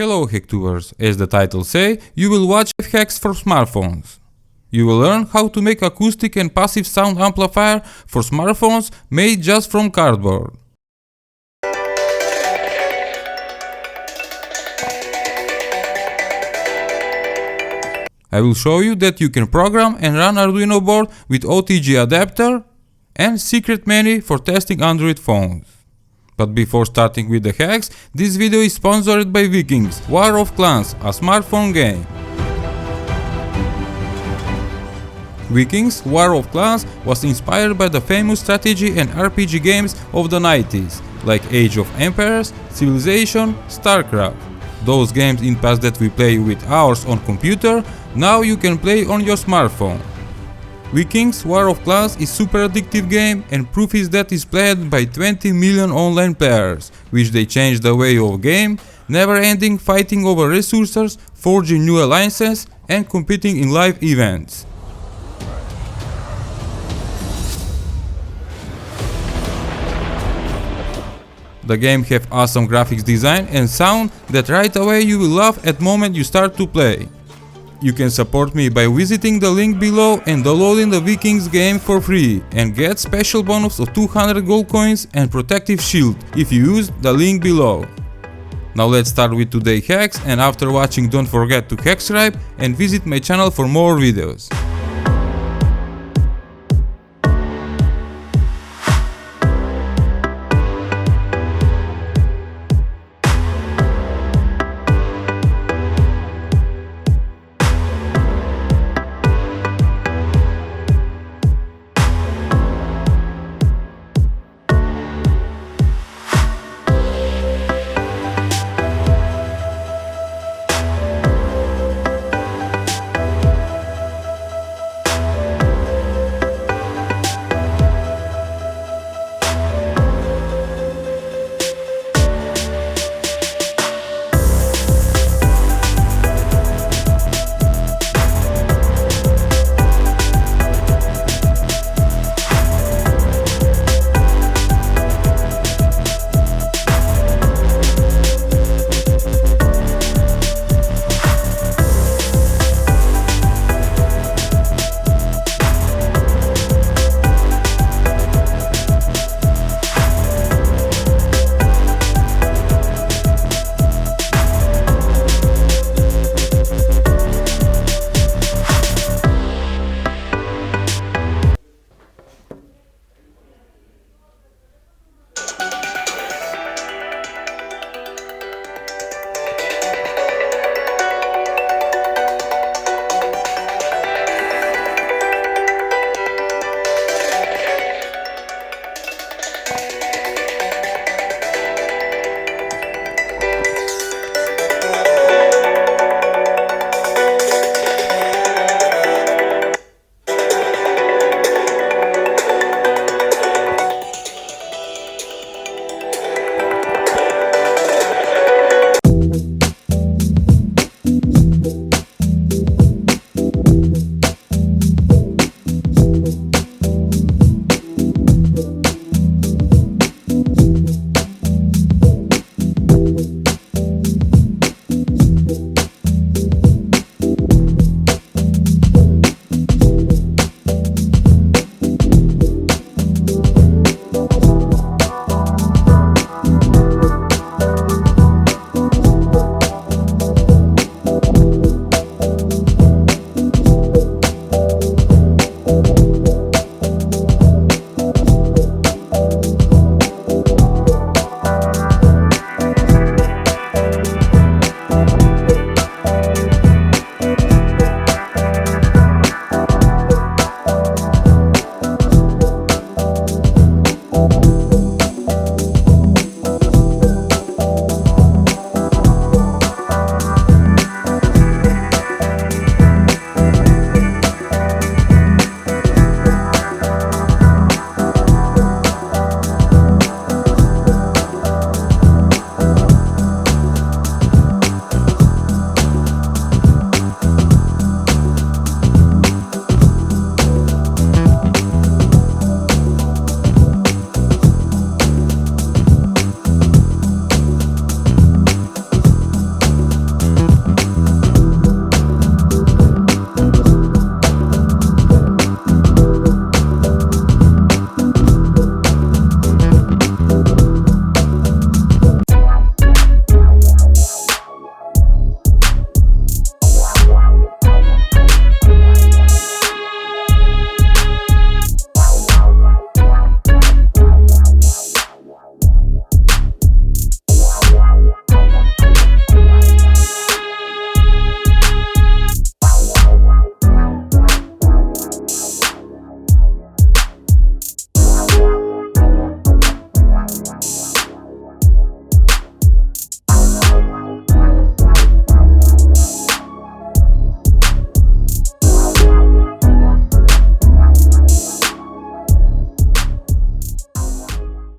Hello Hacktubers, as the title say, you will watch hacks for smartphones. You will learn how to make acoustic and passive sound amplifier for smartphones made just from cardboard. I will show you that you can program and run Arduino board with OTG adapter and secret menu for testing Android phones. But before starting with the hacks, this video is sponsored by Vikings War of Clans, a smartphone game. Vikings War of Clans was inspired by the famous strategy and RPG games of the 90s, like Age of Empires, Civilization, StarCraft. Those games in past that we play with hours on computer, now you can play on your smartphone. Vikings War of Clans is super addictive game, and proof is that it's played by 20 million online players, which they change the way of game, never ending fighting over resources, forging new alliances and competing in live events. The game have awesome graphics design and sound that right away you will love at moment you start to play. You can support me by visiting the link below and downloading the Vikings game for free and get special bonus of 200 gold coins and protective shield if you use the link below. Now let's start with today's hacks, and after watching don't forget to hack subscribe and visit my channel for more videos.